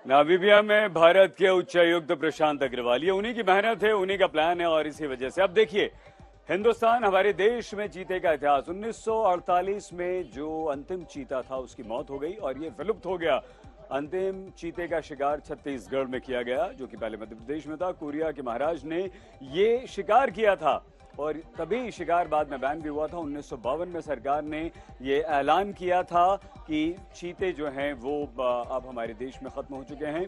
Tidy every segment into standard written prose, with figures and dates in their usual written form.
Namibia में भारत के उच्चायुक्त प्रशांत अग्रवाल, ये उन्हीं की मेहनत है, उन्हीं का प्लान है और इसी वजह से अब देखिए हिंदुस्तान, हमारे देश में चीते का इतिहास। 1948 में जो अंतिम चीता था उसकी मौत हो गई और ये विलुप्त हो गया। अंतिम चीते का शिकार छत्तीसगढ़ में किया गया, जो कि पहले मध्य प्रदेश में था। कोरिया के महाराज ने ये शिकार किया था और तभी शिकार बाद में बैन भी हुआ था। 1952 में सरकार ने ये ऐलान किया था कि चीते जो हैं वो अब हमारे देश में खत्म हो चुके हैं।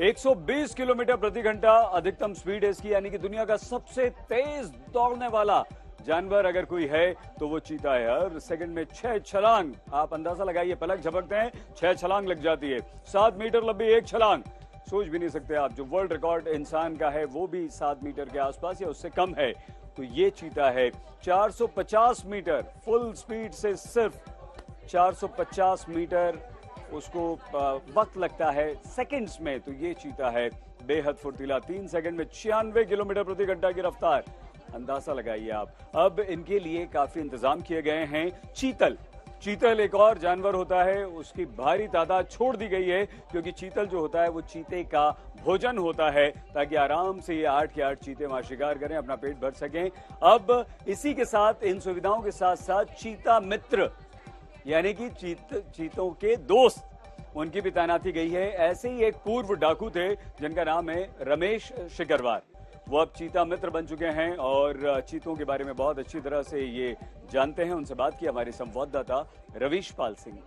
120 किलोमीटर प्रति घंटा अधिकतम स्पीड है इसकी, यानी कि दुनिया का सबसे तेज दौड़ने वाला जानवर अगर कोई है तो वो चीता है। हर सेकंड में 6 छलांग, आप अंदाजा लगाइए, पलक झपकते हैं 6 छलांग लग जाती है। 7 मीटर लंबी एक छलांग, सोच भी नहीं सकते आप। जो वर्ल्ड रिकॉर्ड इंसान का है वो भी 7 मीटर के आसपास या उससे कम है। तो ये चीता है 450 मीटर फुल स्पीड से, सिर्फ 450 मीटर उसको वक्त लगता है सेकंड्स में। तो ये चीता है बेहद फुर्तीला, 3 सेकंड में 96 किलोमीटर प्रति घंटा की रफ्तार, अंदाजा लगाइए आप। अब इनके लिए काफी इंतजाम किए गए हैं। चीतल एक और जानवर होता है, उसकी भारी तादाद छोड़ दी गई है क्योंकि चीतल जो होता है वो चीते का भोजन होता है, ताकि आराम से ये 8 के 8 चीते वहां शिकार करें, अपना पेट भर सकें। अब इसी के साथ, इन सुविधाओं के साथ साथ चीता मित्र यानी कि चीतों के दोस्त, उनकी भी तैनाती गई है। ऐसे ही एक पूर्व डाकू थे जिनका नाम है रमेश शिकरवार, वो अब चीता मित्र बन चुके हैं और चीतों के बारे में बहुत अच्छी तरह से ये जानते हैं। उनसे बात की हमारे संवाददाता रवीश पाल सिंह।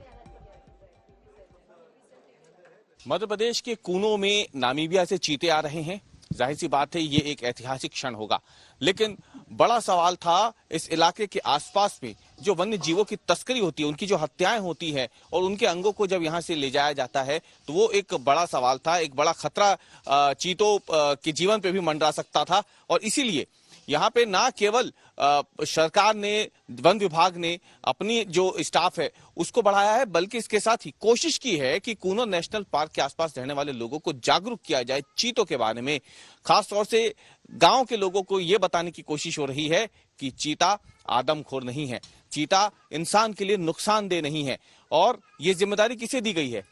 मध्य प्रदेश के कूनो में नामीबिया से चीते आ रहे हैं, जाहिर सी बात है ये एक ऐतिहासिक क्षण होगा। लेकिन बड़ा सवाल था इस इलाके के आसपास में जो वन्य जीवों की तस्करी होती है, उनकी जो हत्याएं होती है और उनके अंगों को जब यहां से ले जाया जाता है तो वो एक बड़ा सवाल था, एक बड़ा खतरा चीतों के जीवन पे भी मंडरा सकता था। और इसीलिए यहाँ पे ना केवल सरकार ने, वन विभाग ने अपनी जो स्टाफ है उसको बढ़ाया है, बल्कि इसके साथ ही कोशिश की है कि कूनो नेशनल पार्क के आसपास रहने वाले लोगों को जागरूक किया जाए चीतों के बारे में। खासतौर से गांव के लोगों को यह बताने की कोशिश हो रही है कि चीता आदमखोर नहीं है, चीता इंसान के लिए नुकसानदेह नहीं है। और ये जिम्मेदारी किसे दी गई है?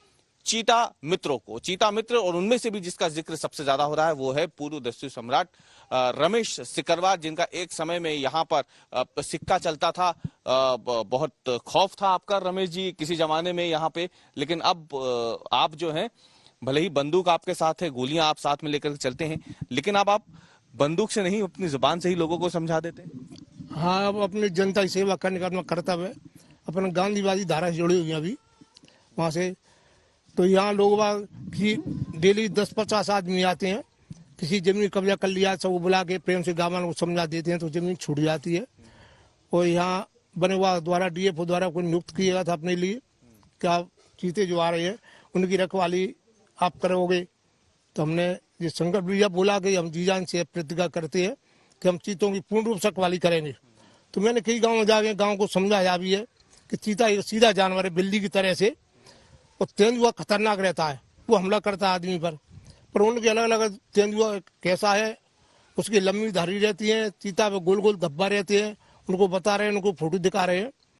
चीता मित्रों को। चीता मित्र, और उनमें से भी जिसका जिक्र सबसे ज्यादा हो रहा है वो है पूर्व दस्यु सम्राट रमेश शिकरवार, जिनका एक समय में यहाँ पर सिक्का चलता था। बहुत खौफ था आपका रमेश जी किसी जमाने में यहाँ पे, लेकिन अब आप जो हैं, भले ही बंदूक आपके साथ है, गोलियां आप साथ में लेकर चलते हैं, लेकिन अब आप बंदूक से नहीं अपनी जुबान से ही लोगों को समझा देते हैं। हाँ, अब अपनी जनता की सेवा करने का कर्तव्य है। अपना गांधीवादी धारा से जुड़ी हुई है अभी वहाँ से। तो यहाँ लोग की डेली 10-50 आदमी आते हैं, किसी जमीन कब्जा कर लिया सब बुला के प्रेम से गांव को समझा देते हैं तो जमीन छूट जाती है। और यहाँ बने हुआ द्वारा DFO द्वारा कोई नियुक्त किया था अपने लिए, क्या चीते जो आ रहे हैं उनकी रखवाली आप करोगे। तो हमने ये संकल्प लिया, बोला कि हम जी जान से प्रतिज्ञा करते हैं कि हम चीतों की पूर्ण रूप से रखवाली करेंगे। तो मैंने कई गाँव में जाके गाँव को समझाया भी है कि चीता एक सीधा जानवर है, बिल्ली की तरह से, और तेंदुआ खतरनाक रहता है, वो हमला करता है आदमी पर उनके अलग अलग तेंदुआ कैसा है, उसकी लंबी धारी रहती है, चीता पे गोल गोल धब्बा रहते हैं, उनको बता रहे हैं, उनको फोटो दिखा रहे हैं।